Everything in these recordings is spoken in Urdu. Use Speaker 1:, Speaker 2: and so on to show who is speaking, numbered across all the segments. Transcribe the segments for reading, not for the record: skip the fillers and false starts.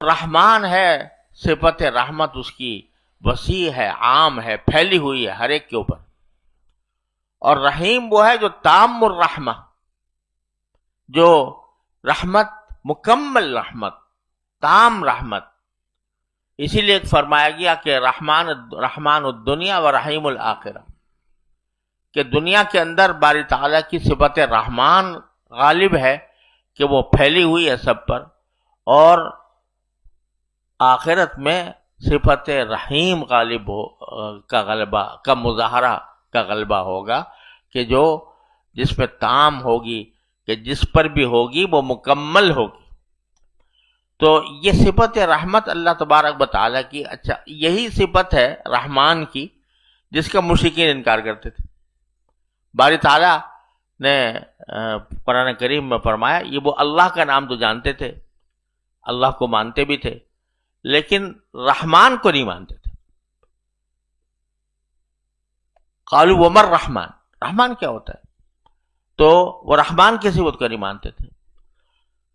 Speaker 1: رحمان ہے، صفت رحمت اس کی وسیع ہے، عام ہے، پھیلی ہوئی ہے ہر ایک کے اوپر. اور رحیم وہ ہے جو تام الرحمہ، جو رحمت، مکمل رحمت، تام رحمت. اسی لیے فرمایا گیا کہ رحمان الدنیا و رحیم الآخرہ، کہ دنیا کے اندر باری تعالیٰ کی صفت رحمان غالب ہے کہ وہ پھیلی ہوئی ہے سب پر، اور آخرت میں صفت رحیم غالب کا غلبہ، کا مظاہرہ، کا غلبہ ہوگا، کہ جو جس میں تام ہوگی، کہ جس پر بھی ہوگی وہ مکمل ہوگی. تو یہ صفت رحمت اللہ تبارک و تعالیٰ کی، اچھا یہی صفت ہے رحمان کی جس کا مشرکین انکار کرتے تھے. باری تعالیٰ نے قرآن کریم میں فرمایا یہ وہ اللہ کا نام تو جانتے تھے، اللہ کو مانتے بھی تھے، لیکن رحمان کو نہیں مانتے تھے. قالوا ومر رحمان، رحمان کیا ہوتا ہے؟ تو وہ رحمان کی صفت کو نہیں مانتے تھے.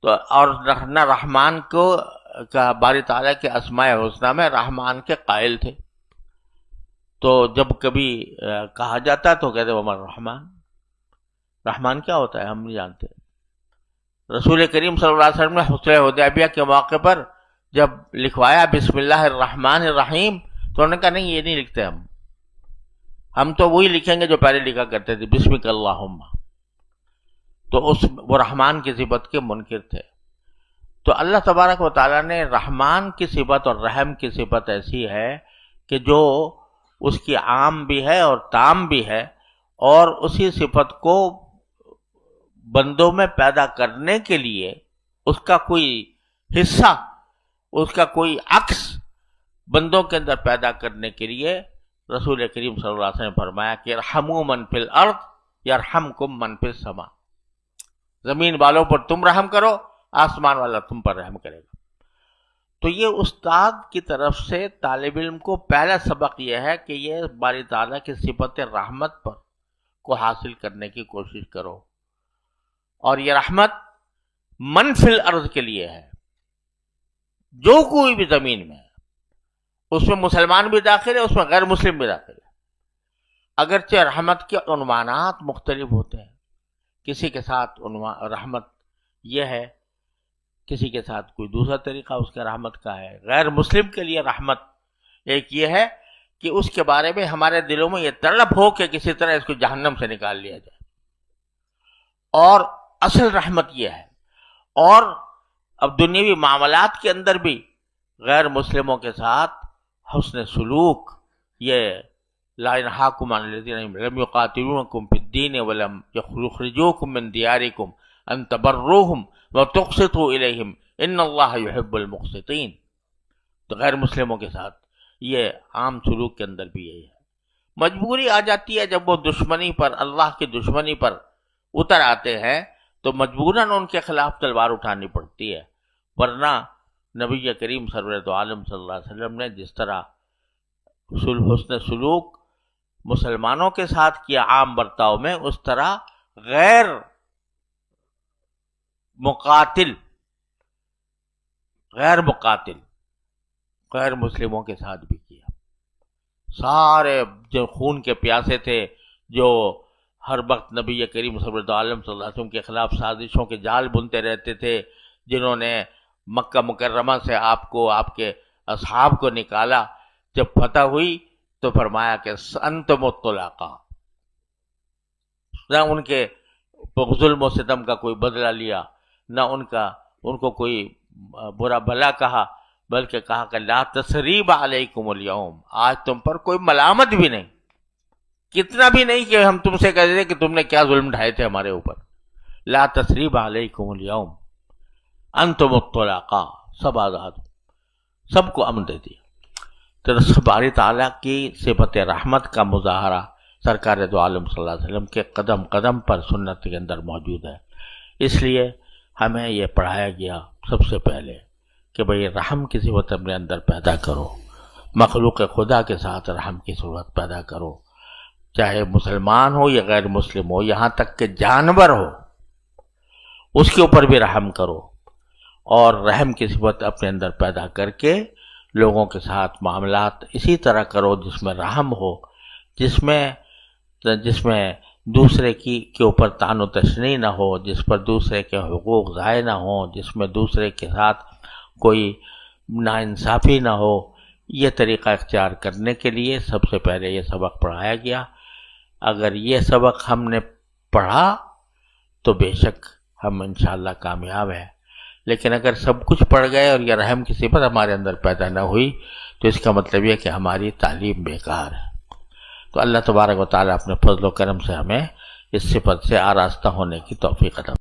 Speaker 1: تو اور نہ رحمان کو کا باری تعالیٰ کے اسماء حسنہ میں رحمان کے قائل تھے. تو جب کبھی کہا جاتا تو کہتے ومر رحمان، رحمان کیا ہوتا ہے ہم نہیں جانتے. رسول کریم صلی اللہ علیہ وسلم نے صلح حدیبیہ کے موقع پر جب لکھوایا بسم اللہ الرحمن الرحیم تو انہوں نے کہا نہیں یہ نہیں لکھتے ہم تو وہی لکھیں گے جو پہلے لکھا کرتے تھے، بسمک اللہم. تو وہ رحمان کی صفت کے منکر تھے. تو اللہ تبارک و تعالیٰ نے رحمان کی صفت اور رحم کی صفت ایسی ہے کہ جو اس کی عام بھی ہے اور تام بھی ہے، اور اسی صفت کو بندوں میں پیدا کرنے کے لیے اس کا کوئی حصہ، اس کا کوئی عکس بندوں کے اندر پیدا کرنے کے لیے رسول کریم صلی اللہ علیہ وسلم نے فرمایا کہ ارحموا من فی الارض یرحمکم من فی السماء، زمین والوں پر تم رحم کرو، آسمان والا تم پر رحم کرے گا. تو یہ استاد کی طرف سے طالب علم کو پہلا سبق یہ ہے کہ یہ باری تعالیٰ کی صفت رحمت پر کو حاصل کرنے کی کوشش کرو. اور یہ رحمت من فی الارض کے لیے ہے، جو کوئی بھی زمین میں ہے، اس میں مسلمان بھی داخل ہے، اس میں غیر مسلم بھی داخل ہے. اگرچہ رحمت کے عنوانات مختلف ہوتے ہیں، کسی کے ساتھ رحمت یہ ہے، کسی کے ساتھ کوئی دوسرا طریقہ اس کے رحمت کا ہے. غیر مسلم کے لیے رحمت ایک یہ ہے کہ اس کے بارے میں ہمارے دلوں میں یہ طلب ہو کہ کسی طرح اس کو جہنم سے نکال لیا جائے، اور اصل رحمت یہ ہے. اور اب دنیاوی معاملات کے اندر بھی غیر مسلموں کے ساتھ حسن سلوک، یہ لا ينهاكم عن الذين لم يقاتلونكم في الدين ولم يخرجوكم من دياركم ان تبروهم وتقسطوا اليهم ان الله يحب المقسطين. تو غیر مسلموں کے ساتھ یہ عام سلوک کے اندر بھی یہی ہے. مجبوری آ جاتی ہے جب وہ دشمنی پر، اللہ کی دشمنی پر اتر آتے ہیں تو مجبوراً ان کے خلاف تلوار اٹھانی پڑتی ہے، ورنہ نبی کریم سرورت عالم صلی اللہ علیہ وسلم نے جس طرح حسن سلوک مسلمانوں کے ساتھ کیا عام برتاؤ میں، اس طرح غیر مقاتل، غیر مسلموں کے ساتھ بھی کیا. سارے جو خون کے پیاسے تھے، جو ہر وقت نبی کریم صلی اللہ علیہ وسلم کے خلاف سازشوں کے جال بنتے رہتے تھے، جنہوں نے مکہ مکرمہ سے آپ کو، آپ کے اصحاب کو نکالا، جب فتح ہوئی تو فرمایا کہ انتم الطلقاء. نہ ان کے ظلم و ستم کا کوئی بدلہ لیا، نہ ان کو کوئی برا بھلا کہا، بلکہ کہا کہ لا تثریب علیکم الیوم، آج تم پر کوئی ملامت بھی نہیں، کتنا بھی نہیں کہ ہم تم سے کہہ دیتے کہ تم نے کیا ظلم ڈھائے تھے ہمارے اوپر. لا تثریب علیکم الیوم انتم الطلقاء، سب آزاد، سب کو امن دے دیا. تو باری تعالیٰ کی صفت رحمت کا مظاہرہ سرکار دو عالم صلی اللہ علیہ وسلم کے قدم قدم پر سنت کے اندر موجود ہے. اس لیے ہمیں یہ پڑھایا گیا سب سے پہلے کہ بھئی رحم کی صفت اپنے اندر پیدا کرو، مخلوق خدا کے ساتھ رحم کی صفت پیدا کرو، چاہے مسلمان ہو یا غیر مسلم ہو، یہاں تک کہ جانور ہو اس کے اوپر بھی رحم کرو. اور رحم کی صفت اپنے اندر پیدا کر کے لوگوں کے ساتھ معاملات اسی طرح کرو جس میں رحم ہو، جس میں دوسرے کے اوپر طعن و تشنیع نہ ہو، جس پر دوسرے کے حقوق ضائع نہ ہوں، جس میں دوسرے کے ساتھ کوئی ناانصافی نہ ہو۔ یہ طریقہ اختیار کرنے کے لیے سب سے پہلے یہ سبق پڑھایا گیا۔ اگر یہ سبق ہم نے پڑھا تو بے شک ہم انشاءاللہ کامیاب ہیں، لیکن اگر سب کچھ پڑھ گئے اور یہ رحم کی صفت ہمارے اندر پیدا نہ ہوئی تو اس کا مطلب یہ کہ ہماری تعلیم بیکار ہے۔ تو اللہ تبارک و تعالیٰ اپنے فضل و کرم سے ہمیں اس صفت سے آراستہ ہونے کی توفیق عطا